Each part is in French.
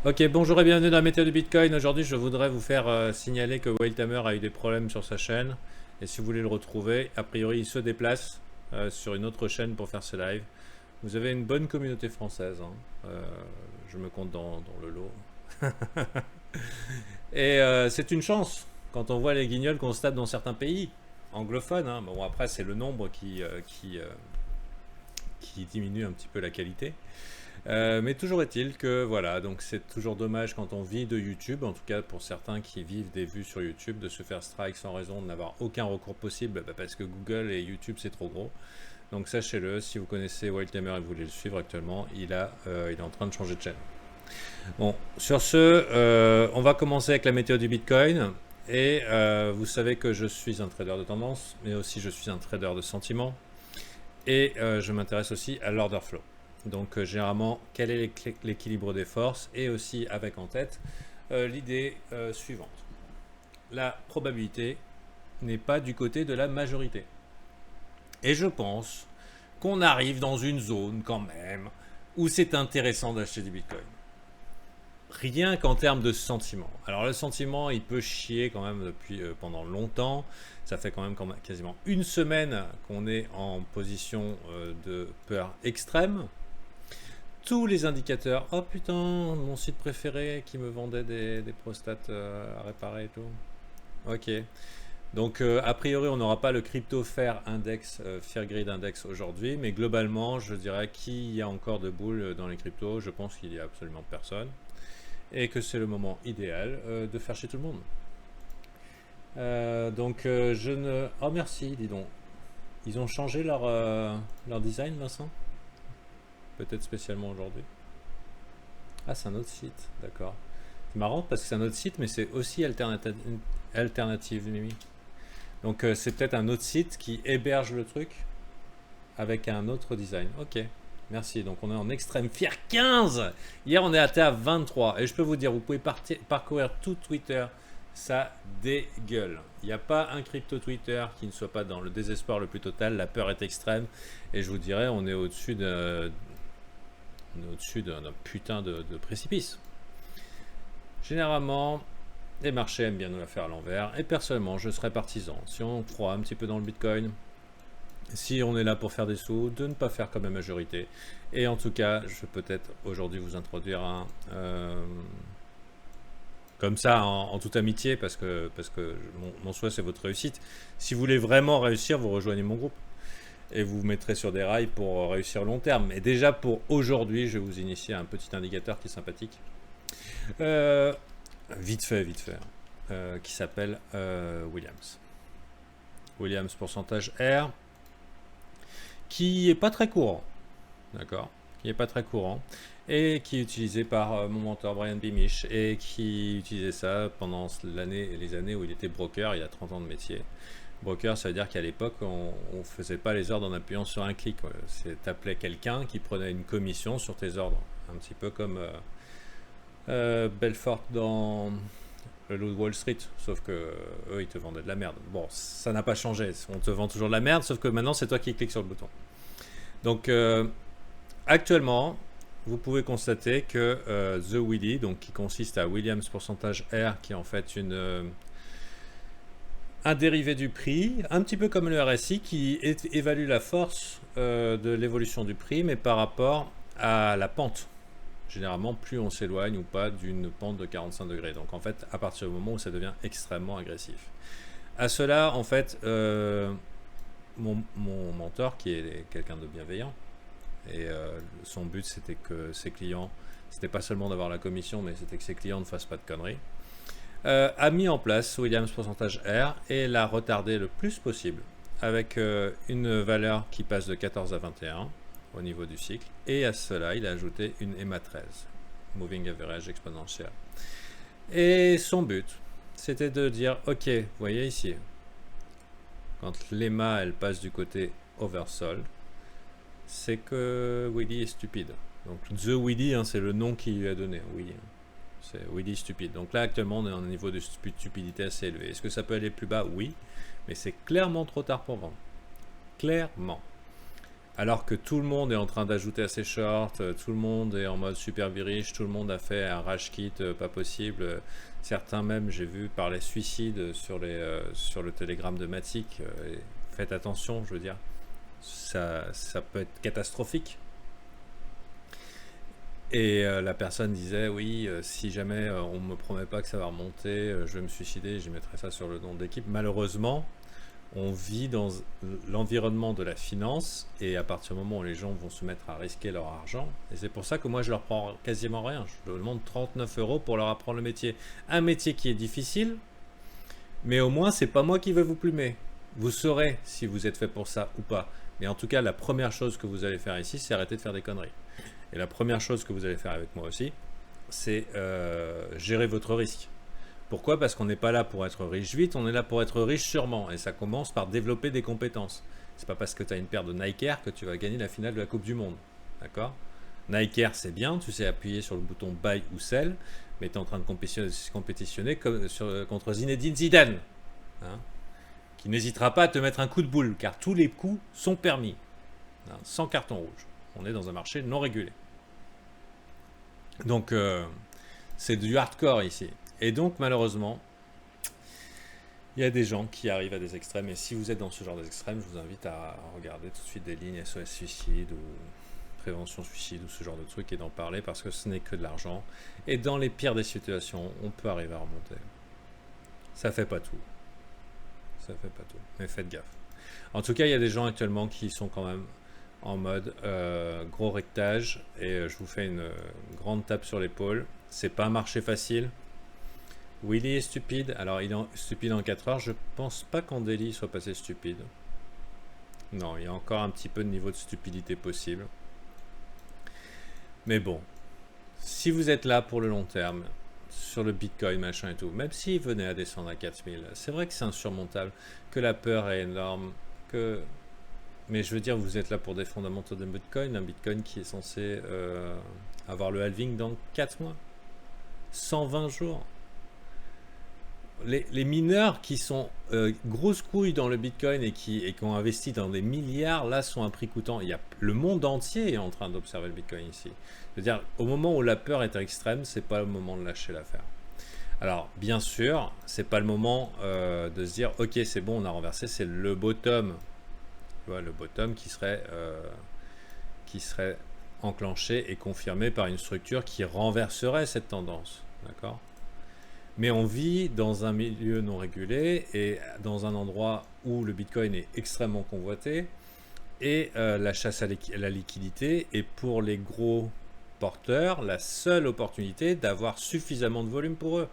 Ok, bonjour et bienvenue dans la météo du Bitcoin. Aujourd'hui, je voudrais vous faire signaler que Wildhammer a eu des problèmes sur sa chaîne. Et si vous voulez le retrouver, a priori, il se déplace sur une autre chaîne pour faire ce live. Vous avez une bonne communauté française, hein. Je me compte dans le lot. Et c'est une chance quand on voit les guignols qu'on se tape dans certains pays anglophones, hein. Bon, après, c'est le nombre qui diminue un petit peu la qualité. Mais toujours est-il que voilà, donc c'est toujours dommage quand on vit de YouTube, en tout cas pour certains qui vivent des vues sur YouTube, de se faire strike sans raison, de n'avoir aucun recours possible, parce que Google et YouTube c'est trop gros. Donc sachez-le, si vous connaissez Wildhammer et que vous voulez le suivre actuellement, il est en train de changer de chaîne. Bon, sur ce, on va commencer avec la météo du Bitcoin. Et vous savez que je suis un trader de tendance, mais aussi je suis un trader de sentiment. Et je m'intéresse aussi à l'order flow. Donc généralement, quel est l'équilibre des forces et aussi avec en tête l'idée suivante. La probabilité n'est pas du côté de la majorité. Et je pense qu'on arrive dans une zone quand même où c'est intéressant d'acheter du Bitcoin. Rien qu'en termes de sentiment. Alors le sentiment, il peut chier quand même depuis pendant longtemps. Ça fait quand même quasiment une semaine qu'on est en position de peur extrême. Tous les indicateurs, oh putain, mon site préféré qui me vendait des prostates à réparer et tout. Ok. Donc a priori on n'aura pas le crypto Fair Index, Fair Grid Index aujourd'hui, mais globalement je dirais qu'il y a encore de boules dans les cryptos, je pense qu'il n'y a absolument personne. Et que c'est le moment idéal de faire chez tout le monde. Je ne... Oh merci, dis donc. Ils ont changé leur design, Vincent? Peut-être spécialement aujourd'hui. Ah, c'est un autre site, d'accord. C'est marrant parce que c'est un autre site, mais c'est aussi alternative, Mimi. Donc c'est peut-être un autre site qui héberge le truc avec un autre design. Ok, merci. Donc on est en extrême fier 15. Hier on est à 23. Et je peux vous dire, vous pouvez parcourir tout Twitter. Ça dégueule. Il n'y a pas un crypto Twitter qui ne soit pas dans le désespoir le plus total. La peur est extrême. Et je vous dirais, on est au-dessus d'un putain de précipice. Généralement, les marchés aiment bien nous la faire à l'envers. Et personnellement, je serais partisan. Si on croit un petit peu dans le Bitcoin, si on est là pour faire des sous, de ne pas faire comme la majorité. Et en tout cas, je peux peut-être aujourd'hui vous introduire comme ça, en toute amitié, parce que mon souhait, c'est votre réussite. Si vous voulez vraiment réussir, vous rejoignez mon groupe. Et vous vous mettrez sur des rails pour réussir long terme. Et déjà, pour aujourd'hui, je vais vous initier à un petit indicateur qui est sympathique. Vite fait, qui s'appelle Williams. Williams pourcentage R, qui est pas très courant, d'accord, qui est pas très courant, et qui est utilisé par mon mentor Brian Bimish, et qui utilisait ça pendant les années où il était broker, il y a 30 ans de métier. Broker, ça veut dire qu'à l'époque, on ne faisait pas les ordres en appuyant sur un clic. T'appelais quelqu'un qui prenait une commission sur tes ordres, un petit peu comme Belfort dans le Loup de Wall Street, sauf que eux ils te vendaient de la merde. Bon, ça n'a pas changé, on te vend toujours de la merde, sauf que maintenant c'est toi qui cliques sur le bouton. Donc actuellement, vous pouvez constater que The Willy, donc qui consiste à Williams pourcentage R, qui est en fait un dérivé du prix, un petit peu comme le RSI, qui évalue la force de l'évolution du prix, mais par rapport à la pente. Généralement, plus on s'éloigne ou pas d'une pente de 45 degrés. Donc en fait, à partir du moment où ça devient extrêmement agressif. À cela, en fait, mon mentor, qui est quelqu'un de bienveillant, et son but c'était que ses clients, c'était pas seulement d'avoir la commission, mais c'était que ses clients ne fassent pas de conneries, a mis en place Williams pourcentage R et l'a retardé le plus possible avec une valeur qui passe de 14 à 21 au niveau du cycle, et à cela il a ajouté une EMA 13, Moving Average Exponential. Et son but, c'était de dire, ok, vous voyez ici, quand l'EMA elle passe du côté oversold, c'est que Willy est stupide. Donc The Willy, hein, c'est le nom qu'il lui a donné, Willy. C'est Willy stupide. Donc là actuellement on est à un niveau de stupidité assez élevé. Est-ce que ça peut aller plus bas? Oui, mais c'est clairement trop tard pour vendre. Clairement. Alors que tout le monde est en train d'ajouter à ses shorts, tout le monde est en mode super bearish, tout le monde a fait un rage kit pas possible. Certains même, j'ai vu parler suicide sur le Telegram de Matic. Faites attention, je veux dire, ça peut être catastrophique. Et la personne disait, oui, si jamais on ne me promet pas que ça va remonter, je vais me suicider, j'y mettrai ça sur le nom d'équipe. Malheureusement, on vit dans l'environnement de la finance, et à partir du moment où les gens vont se mettre à risquer leur argent, et c'est pour ça que moi je leur prends quasiment rien, je leur demande 39 € pour leur apprendre le métier. Un métier qui est difficile, mais au moins c'est pas moi qui vais vous plumer. Vous saurez si vous êtes fait pour ça ou pas. Mais en tout cas, la première chose que vous allez faire ici, c'est arrêter de faire des conneries. Et la première chose que vous allez faire avec moi aussi, c'est gérer votre risque. Pourquoi? Parce qu'on n'est pas là pour être riche vite, on est là pour être riche sûrement. Et ça commence par développer des compétences. C'est pas parce que tu as une paire de Nike Air que tu vas gagner la finale de la Coupe du Monde. D'accord? Nike Air, c'est bien, tu sais appuyer sur le bouton buy ou sell, mais tu es en train de compétitionner contre Zinedine Zidane, hein, qui n'hésitera pas à te mettre un coup de boule, car tous les coups sont permis, hein, sans carton rouge. On est dans un marché non régulé. Donc, c'est du hardcore ici. Et donc, malheureusement, il y a des gens qui arrivent à des extrêmes. Et si vous êtes dans ce genre d'extrême, je vous invite à regarder tout de suite des lignes SOS suicide ou prévention suicide ou ce genre de trucs et d'en parler parce que ce n'est que de l'argent. Et dans les pires des situations, on peut arriver à remonter. Ça fait pas tout. Ça fait pas tout. Mais faites gaffe. En tout cas, il y a des gens actuellement qui sont quand même en mode gros rectage. Et je vous fais une grande tape sur l'épaule. C'est pas un marché facile. Willy est stupide. Alors, il est stupide en 4 heures. Je pense pas qu'en daily il soit passé stupide. Non, il y a encore un petit peu de niveau de stupidité possible. Mais bon, si vous êtes là pour le long terme, sur le Bitcoin, machin et tout, même s'il venait à descendre à 4000, c'est vrai que c'est insurmontable, que la peur est énorme, que... Mais je veux dire, vous êtes là pour des fondamentaux de Bitcoin, un Bitcoin qui est censé avoir le halving dans 4 mois. 120 jours. Les mineurs qui sont grosses couilles dans le Bitcoin et qui ont investi dans des milliards, là, sont un prix coûtant. Le monde entier est en train d'observer le Bitcoin ici. C'est-à-dire, au moment où la peur est extrême, c'est pas le moment de lâcher l'affaire. Alors, bien sûr, c'est pas le moment de se dire, ok, c'est bon, on a renversé, c'est le bottom. Tu vois, le bottom qui serait enclenché et confirmé par une structure qui renverserait cette tendance. D'accord ? Mais on vit dans un milieu non régulé et dans un endroit où le Bitcoin est extrêmement convoité et la chasse à la liquidité est pour les gros porteurs la seule opportunité d'avoir suffisamment de volume pour eux.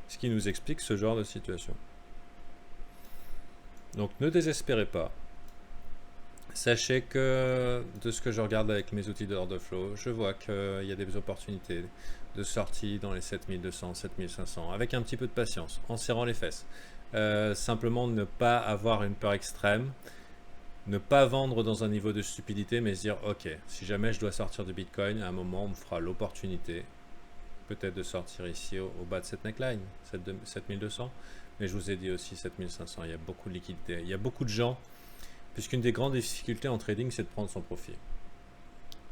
Ce qui nous explique ce genre de situation. Donc ne désespérez pas. Sachez que de ce que je regarde avec mes outils d'order flow, je vois qu'il y a des opportunités de sortie dans les 7200, 7500, avec un petit peu de patience, en serrant les fesses. Simplement ne pas avoir une peur extrême, ne pas vendre dans un niveau de stupidité, mais se dire, ok, si jamais je dois sortir du Bitcoin, à un moment, on me fera l'opportunité, peut-être de sortir ici au bas de cette neckline, 7200, mais je vous ai dit aussi 7500, il y a beaucoup de liquidités, il y a beaucoup de gens, puisqu'une des grandes difficultés en trading, c'est de prendre son profit.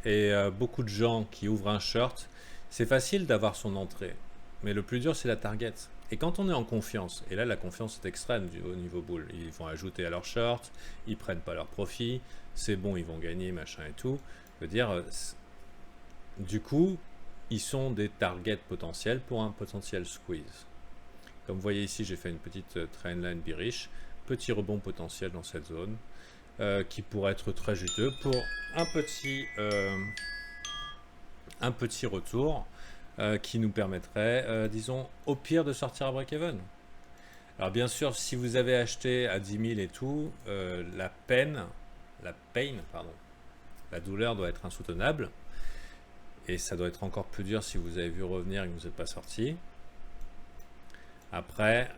Et beaucoup de gens qui ouvrent un short, c'est facile d'avoir son entrée, mais le plus dur, c'est la target. Et quand on est en confiance, et là, la confiance est extrême au niveau bull, ils vont ajouter à leur short, ils prennent pas leur profit, c'est bon, ils vont gagner, machin et tout. Je veux dire, du coup, ils sont des targets potentiels pour un potentiel squeeze. Comme vous voyez ici, j'ai fait une petite trendline bearish, petit rebond potentiel dans cette zone, qui pourrait être très juteux pour un petit retour qui nous permettrait, disons, au pire de sortir à break-even. Alors bien sûr, si vous avez acheté à 10 000 et tout, la douleur doit être insoutenable. Et ça doit être encore plus dur si vous avez vu revenir et que vous n'êtes pas sorti. Après,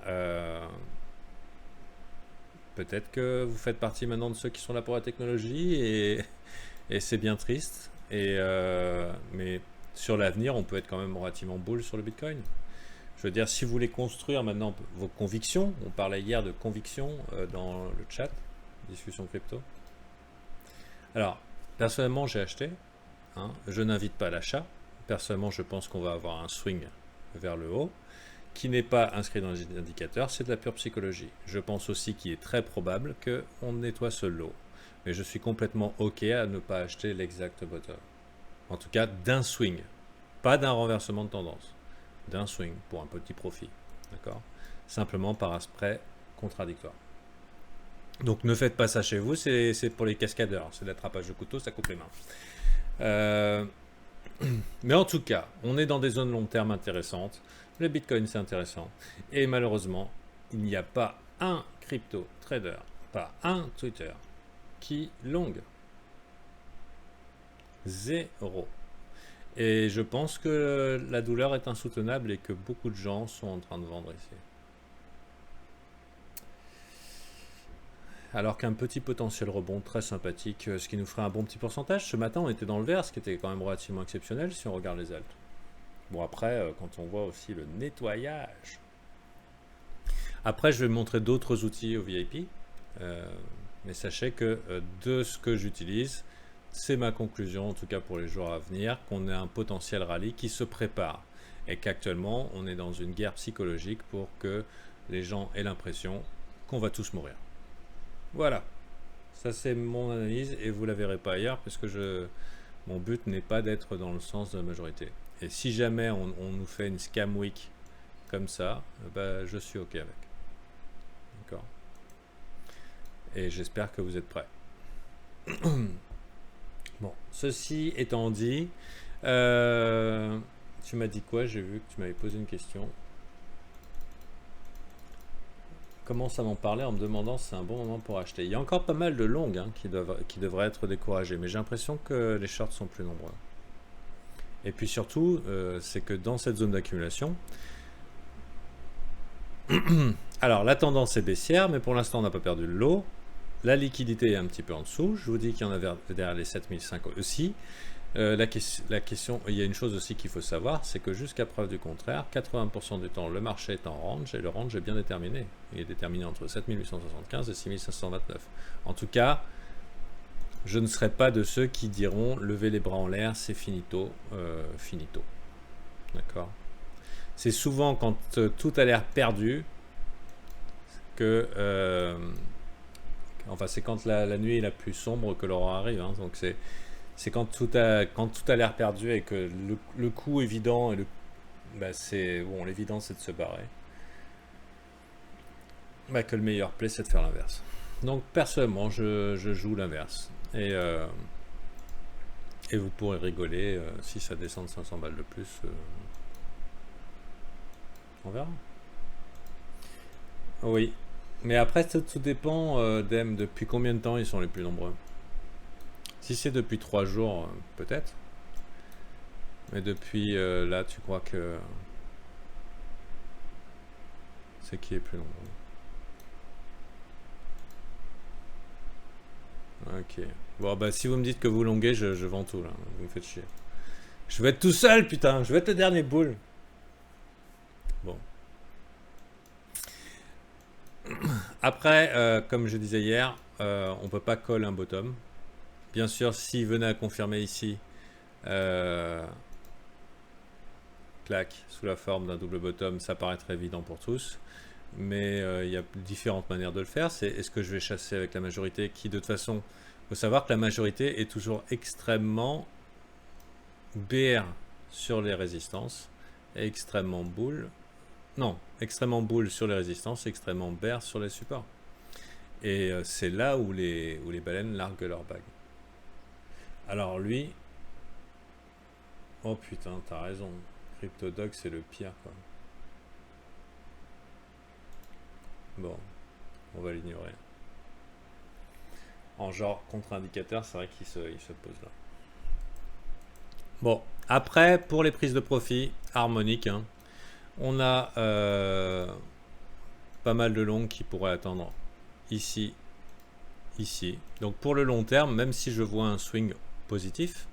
peut-être que vous faites partie maintenant de ceux qui sont là pour la technologie et c'est bien triste. Mais sur l'avenir, on peut être quand même relativement bull sur le Bitcoin. Je veux dire, si vous voulez construire maintenant vos convictions, on parlait hier de convictions dans le chat, discussion crypto. Alors, Personnellement, j'ai acheté. Hein. Je n'invite pas à l'achat. Personnellement, je pense qu'on va avoir un swing vers le haut qui n'est pas inscrit dans les indicateurs, c'est de la pure psychologie. Je pense aussi qu'il est très probable qu'on nettoie ce lot. Mais je suis complètement OK à ne pas acheter l'exact bottom. En tout cas, d'un swing. Pas d'un renversement de tendance. D'un swing pour un petit profit. D'accord? Simplement par aspect contradictoire. Donc ne faites pas ça chez vous, c'est pour les cascadeurs. C'est l'attrapage de couteau, ça coupe les mains. Mais en tout cas, on est dans des zones long terme intéressantes. Le Bitcoin, c'est intéressant. Et malheureusement, il n'y a pas un crypto trader, pas un Twitter qui longue. Zéro. Et je pense que la douleur est insoutenable et que beaucoup de gens sont en train de vendre ici. Alors qu'un petit potentiel rebond très sympathique, ce qui nous ferait un bon petit pourcentage. Ce matin, on était dans le vert, ce qui était quand même relativement exceptionnel si on regarde les altes. Bon, après, quand on voit aussi le nettoyage. Après, je vais montrer d'autres outils au VIP. Mais sachez que de ce que j'utilise, c'est ma conclusion, en tout cas pour les jours à venir, qu'on a un potentiel rallye qui se prépare. Et qu'actuellement, on est dans une guerre psychologique pour que les gens aient l'impression qu'on va tous mourir. Voilà. Ça, c'est mon analyse et vous la verrez pas ailleurs parce que mon but n'est pas d'être dans le sens de la majorité. Et si jamais on nous fait une scam week comme ça, bah, je suis OK avec. D'accord. Et j'espère que vous êtes prêts. Bon, ceci étant dit, tu m'as dit quoi? J'ai vu que tu m'avais posé une question. Commence à m'en parler en me demandant si c'est un bon moment pour acheter. Il y a encore pas mal de longues hein, qui devraient être découragées, mais j'ai l'impression que les shorts sont plus nombreux. Et puis surtout, c'est que dans cette zone d'accumulation, alors la tendance est baissière, mais pour l'instant on n'a pas perdu le lot. La liquidité est un petit peu en dessous. Je vous dis qu'il y en a derrière les 7005 aussi. La question, il y a une chose aussi qu'il faut savoir, c'est que jusqu'à preuve du contraire, 80% du temps, le marché est en range et le range est bien déterminé. Il est déterminé entre 7875 et 6529. En tout cas, je ne serai pas de ceux qui diront lever les bras en l'air, c'est finito, finito. D'accord? C'est souvent quand tout a l'air perdu que... enfin, c'est quand la nuit est la plus sombre que l'aurore arrive. Hein, donc c'est quand tout a l'air perdu et que le coup évident et l'évident c'est de se barrer. Bah, que le meilleur play c'est de faire l'inverse. Donc personnellement je joue l'inverse et vous pourrez rigoler si ça descend de 500 balles de plus. On verra. Oui, mais après tout dépend d'Em depuis combien de temps ils sont les plus nombreux. Si c'est depuis 3 jours, peut-être. Mais depuis là, tu crois que c'est qui est plus nombreux? Ok. Bon, bah si vous me dites que vous longuez, je vends tout là. Vous me faites chier. Je vais être tout seul, putain. Je vais être le dernier boule. Bon. Après, comme je disais hier, on peut pas call un bottom. Bien sûr, s'il venait à confirmer ici, clac, sous la forme d'un double bottom, ça paraîtrait évident pour tous. Mais il y a différentes manières de le faire. C'est est-ce que je vais chasser avec la majorité qui, de toute façon, il faut savoir que la majorité est toujours extrêmement bear sur les résistances et extrêmement bull. Non, extrêmement bull sur les résistances et extrêmement bear sur les supports. Et c'est là où les baleines larguent leur bague. Alors lui... Oh putain, t'as raison. CryptoDog, c'est le pire, quoi. Bon, on va l'ignorer. En genre contre-indicateur, c'est vrai qu'il se pose là. Bon, après, pour les prises de profit harmoniques, hein, on a pas mal de longs qui pourraient attendre ici, ici. Donc pour le long terme, même si je vois un swing positif,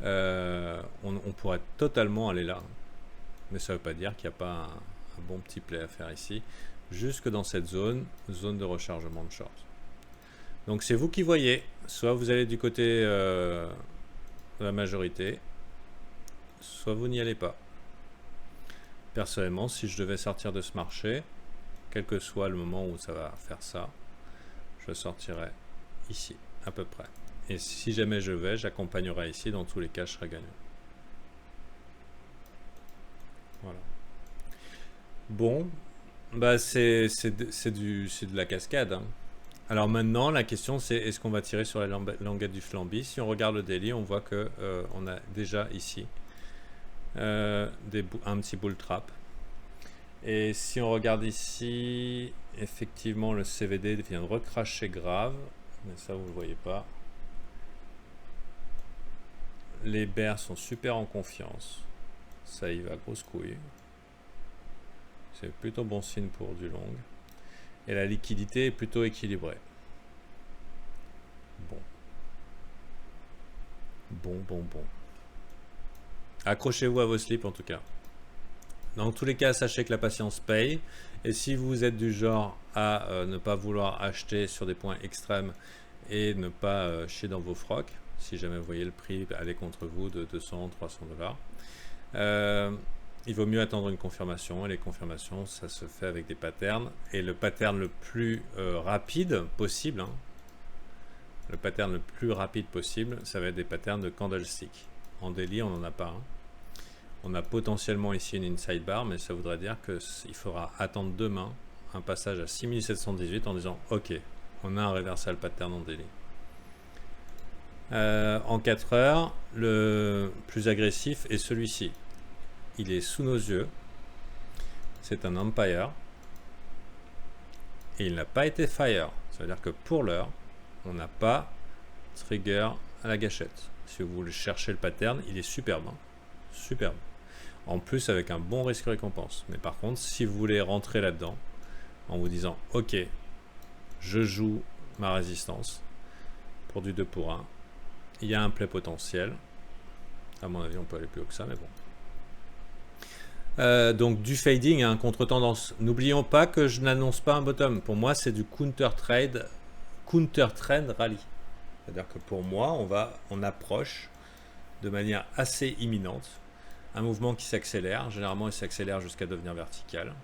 on pourrait totalement aller là. Mais ça ne veut pas dire qu'il n'y a pas un bon petit play à faire ici, jusque dans cette zone de rechargement de short. Donc c'est vous qui voyez. Soit vous allez du côté de la majorité, soit vous n'y allez pas. Personnellement, si je devais sortir de ce marché, quel que soit le moment où ça va faire ça, je sortirai ici, à peu près. Et si jamais je vais, j'accompagnerai ici. Dans tous les cas, je serai gagnant. Voilà. Bon, bah c'est de la cascade, hein. Alors maintenant, la question c'est est-ce qu'on va tirer sur la languette du flamby. Si on regarde le daily, on voit que on a déjà ici un petit bull trap. Et si on regarde ici, effectivement le CVD vient de recracher grave, mais ça vous ne le voyez pas. Les bears sont super en confiance, ça y va grosse couille. C'est plutôt bon signe pour du long. Et la liquidité est plutôt équilibrée. Bon. Bon. Accrochez-vous à vos slips en tout cas. Dans tous les cas, sachez que la patience paye. Et si vous êtes du genre à ne pas vouloir acheter sur des points extrêmes et ne pas chier dans vos frocs, si jamais vous voyez le prix aller contre vous de 200, 300 $, il vaut mieux attendre une confirmation. Et les confirmations, ça se fait avec des patterns. Et le pattern le plus rapide possible, hein, le pattern le plus rapide possible, ça va être des patterns de candlestick. En daily, on n'en a pas un. On a potentiellement ici une inside bar, mais ça voudrait dire qu'il faudra attendre demain un passage à 6718 en disant ok, on a un reversal pattern en daily. En 4 heures, le plus agressif est celui-ci. Il est sous nos yeux. C'est un Empire. Et il n'a pas été fire. Ça veut dire que pour l'heure, on n'a pas trigger à la gâchette. Si vous voulez chercher le pattern, il est superbe. Hein. Superbe. En plus avec un bon risque récompense. Mais par contre, si vous voulez rentrer là-dedans, en vous disant ok, je joue ma résistance pour du 2 pour 1, il y a un play potentiel. À mon avis, on peut aller plus haut que ça, mais bon. Donc du fading à un contre-tendance. N'oublions pas que je n'annonce pas un bottom. Pour moi, c'est du counter trend rally. C'est-à-dire que pour moi, on approche de manière assez imminente un mouvement qui s'accélère. Généralement, il s'accélère jusqu'à devenir vertical.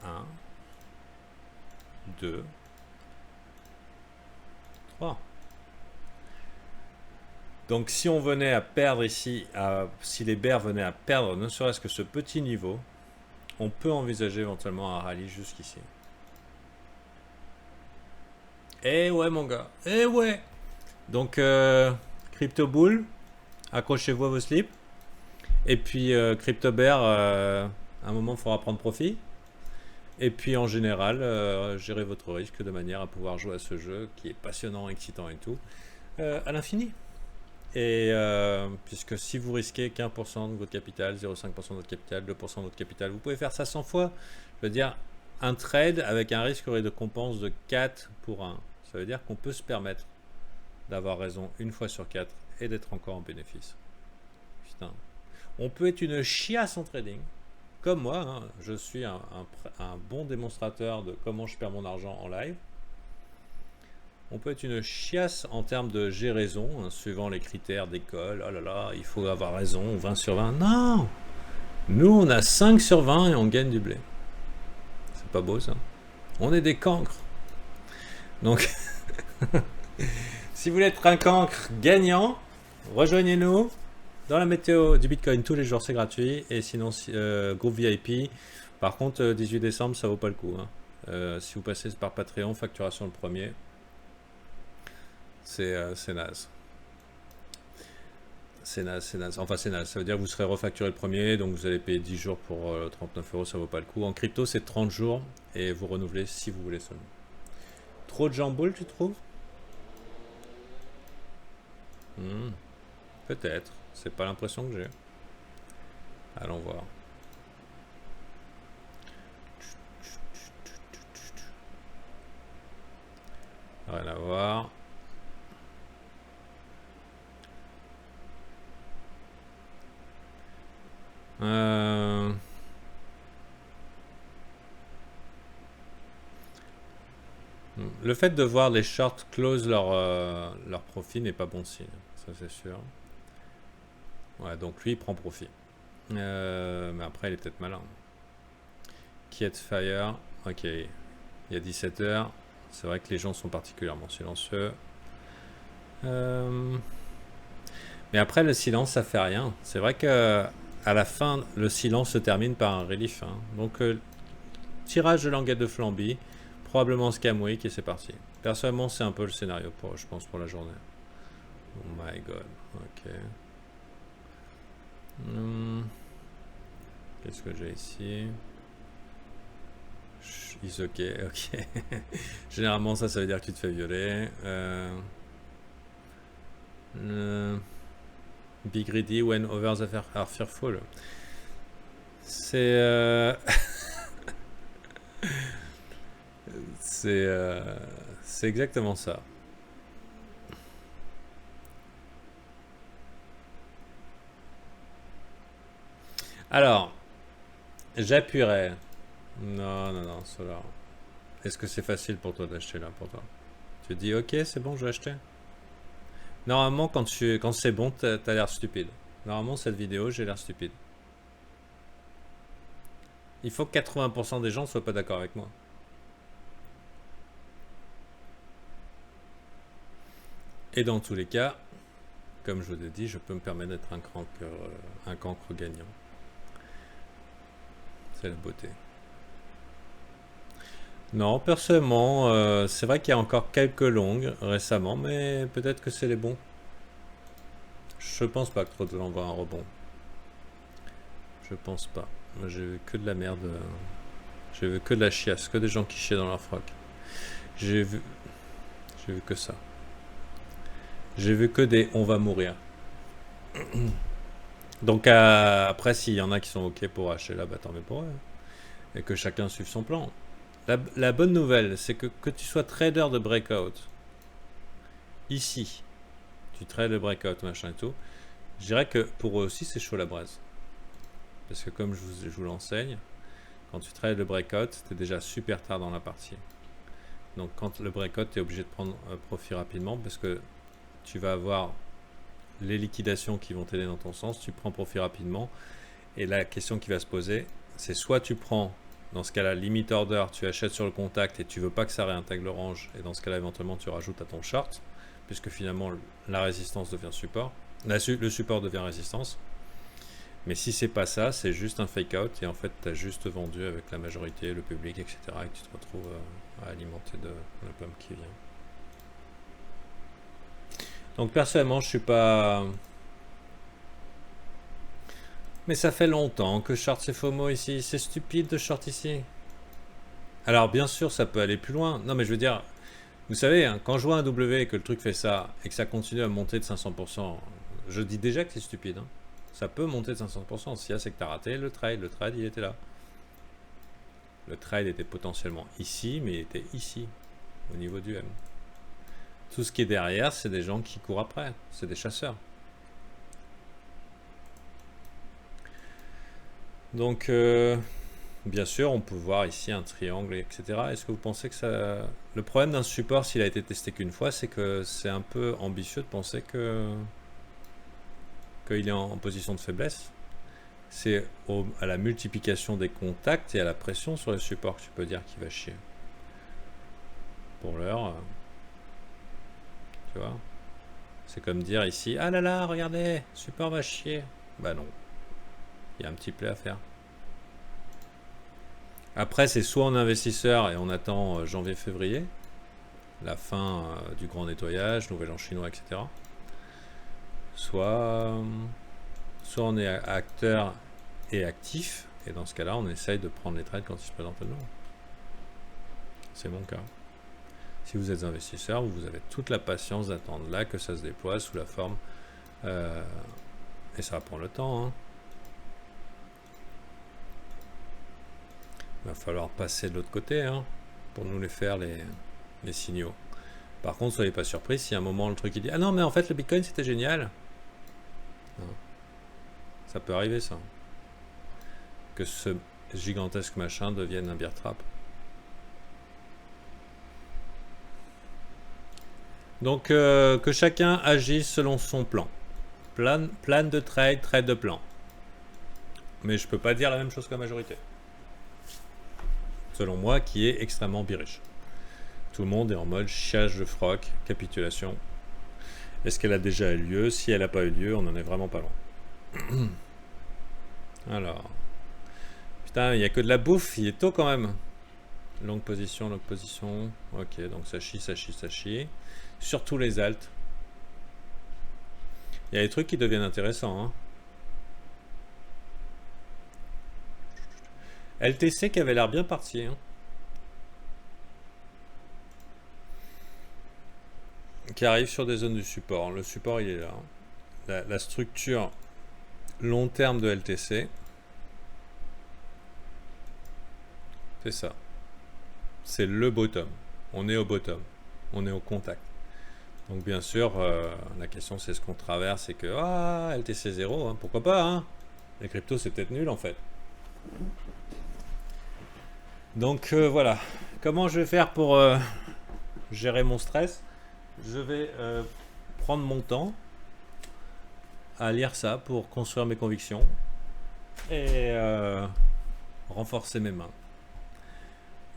1, 2, 3. Donc si on venait à perdre ici, si les bears venaient à perdre ne serait-ce que ce petit niveau, on peut envisager éventuellement un rallye jusqu'ici. Eh ouais mon gars, eh ouais. Donc Crypto Bull, accrochez-vous à vos slips. Et puis Crypto Bear, à un moment il faudra prendre profit. Et puis en général, gérez votre risque de manière à pouvoir jouer à ce jeu qui est passionnant, excitant et tout, à l'infini. Et puisque si vous risquez qu'1% de votre capital, 0,5% de votre capital, 2% de votre capital, vous pouvez faire ça 100 fois. Je veux dire, un trade avec un risque de récompense de 4 pour 1. Ça veut dire qu'on peut se permettre d'avoir raison une fois sur 4 et d'être encore en bénéfice. Putain. On peut être une chiasse en trading. Comme moi, hein, je suis un bon démonstrateur de comment je perds mon argent en live. On peut être une chiasse en termes de j'ai raison, hein, suivant les critères d'école. Oh là là, il faut avoir raison, 20 sur 20. Non! Nous, on a 5 sur 20 et on gagne du blé. C'est pas beau ça? On est des cancres. Donc, si vous voulez être un cancre gagnant, rejoignez-nous dans la météo du Bitcoin tous les jours, c'est gratuit. Et sinon, groupe VIP. Par contre, 18 décembre, ça vaut pas le coup. Hein. Si vous passez par Patreon, facturation le premier. C'est naze. C'est naze. Enfin, c'est naze. Ça veut dire que vous serez refacturé le premier, donc vous allez payer 10 jours pour 39 €, ça vaut pas le coup. En crypto, c'est 30 jours et vous renouvelez si vous voulez seulement. Trop de jamboule, tu trouves? Peut-être. C'est pas l'impression que j'ai. Allons voir. Rien à voir. Le fait de voir les shorts close leur profit n'est pas bon signe, ça c'est sûr. Ouais, donc lui il prend profit. Mais après il est peut-être malin. Kiet Fire, ok. Il y a 17 heures. C'est vrai que les gens sont particulièrement silencieux. Mais après le silence ça fait rien. C'est vrai que à la fin le silence se termine par un relief. Hein. Donc tirage de languette de Flamby, probablement scam week et c'est parti. Personnellement c'est un peu le scénario pour, je pense, pour la journée. Oh my god, ok. Qu'est-ce que j'ai ici? Is ok, ok. Généralement ça veut dire que tu te fais violer. Be greedy when others are fearful. C'est c'est exactement ça. Alors, j'appuierai. Non, non, non, Solar. Est-ce que c'est facile pour toi d'acheter là pour toi? Tu dis ok, c'est bon, je vais acheter. Normalement, quand c'est bon, t'as l'air stupide. Normalement, cette vidéo, j'ai l'air stupide. Il faut que 80% des gens soient pas d'accord avec moi. Et dans tous les cas, comme je vous l'ai dit, je peux me permettre d'être un cancre gagnant. C'est la beauté. Non, personnellement, c'est vrai qu'il y a encore quelques longues récemment, mais peut-être que c'est les bons. Je pense pas que trop de gens vont un rebond. Je pense pas. Moi, j'ai vu que de la merde. J'ai vu que de la chiasse, que des gens qui chiaient dans leur froc. J'ai vu que ça. J'ai vu que des on va mourir. Donc après, s'il y en a qui sont ok pour acheter là, bah tant mieux pour eux. Et que chacun suive son plan. La bonne nouvelle, c'est que tu sois trader de breakout, ici, tu trades le breakout, machin et tout, je dirais que pour eux aussi, c'est chaud la braise. Parce que comme je vous l'enseigne, quand tu trades le breakout, tu es déjà super tard dans la partie. Donc quand le breakout, tu es obligé de prendre profit rapidement parce que tu vas avoir les liquidations qui vont t'aider dans ton sens, tu prends profit rapidement. Et la question qui va se poser, c'est soit tu prends, dans ce cas-là, limit order, tu achètes sur le contact et tu veux pas que ça réintègre le range, et dans ce cas-là, éventuellement, tu rajoutes à ton short, puisque finalement, la résistance devient support, le support devient résistance. Mais si c'est pas ça, c'est juste un fake out, et en fait, tu as juste vendu avec la majorité, le public, etc., et que tu te retrouves à alimenter de la pomme qui vient. Donc, personnellement, je suis pas... Mais ça fait longtemps que short c'est FOMO ici. C'est stupide de short ici. Alors bien sûr ça peut aller plus loin. Non mais je veux dire, vous savez, hein, quand je vois un W et que le truc fait ça et que ça continue à monter de 500%, je dis déjà que c'est stupide. Hein. Ça peut monter de 500%. Si c'est que tu as raté le trade. Le trade il était là. Le trade était potentiellement ici, mais il était ici, au niveau du M. Tout ce qui est derrière, c'est des gens qui courent après. C'est des chasseurs. Donc, bien sûr, on peut voir ici un triangle, etc. Est-ce que vous pensez que ça... Le problème d'un support, s'il a été testé qu'une fois, c'est que c'est un peu ambitieux de penser qu'il est en position de faiblesse. C'est à la multiplication des contacts et à la pression sur les supports que tu peux dire qu'il va chier. Pour l'heure, tu vois, c'est comme dire ici, ah là là, regardez, support va chier. Bah non, il y a un petit play à faire. Après, c'est soit en investisseur et on attend janvier-février, la fin du grand nettoyage, nouvel an chinois, etc. Soit on est acteur et actif, et dans ce cas-là, on essaye de prendre les trades quand ils se présentent à nous. C'est mon cas. Si vous êtes investisseur, vous avez toute la patience d'attendre là que ça se déploie sous la forme, et ça va prendre le temps. Hein. Il va falloir passer de l'autre côté hein, pour nous les faire les signaux. Par contre, soyez pas surpris si à un moment le truc il dit ah non mais en fait le Bitcoin c'était génial. Non. Ça peut arriver ça. Que ce gigantesque machin devienne un bear trap. Donc que chacun agisse selon son plan. Plan de trade, trade de plan. Mais je peux pas dire la même chose que la majorité. Selon moi, qui est extrêmement biriche. Tout le monde est en mode chiage de froc, capitulation. Est-ce qu'elle a déjà eu lieu? Si elle n'a pas eu lieu, on en est vraiment pas loin. Alors. Putain, il n'y a que de la bouffe, il est tôt quand même. Longue position, longue position. Ok, donc ça chie, ça chie, ça chie. Surtout les alts. Il y a des trucs qui deviennent intéressants. Hein. LTC qui avait l'air bien parti. Hein. Qui arrive sur des zones de support. Le support, il est là. La structure long terme de LTC. C'est ça. C'est le bottom. On est au bottom. On est au contact. Donc bien sûr, la question c'est ce qu'on traverse et que LTC 0, hein, pourquoi pas hein. Les cryptos c'est peut-être nul en fait. Donc voilà. Comment je vais faire pour gérer mon stress? Je vais prendre mon temps à lire ça pour construire mes convictions et renforcer mes mains.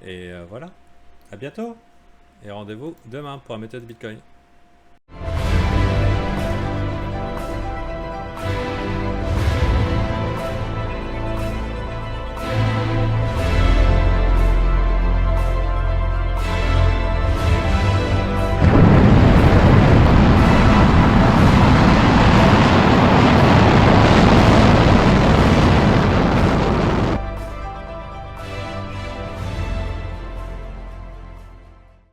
Et voilà. À bientôt. Et rendez-vous demain pour la méthode Bitcoin.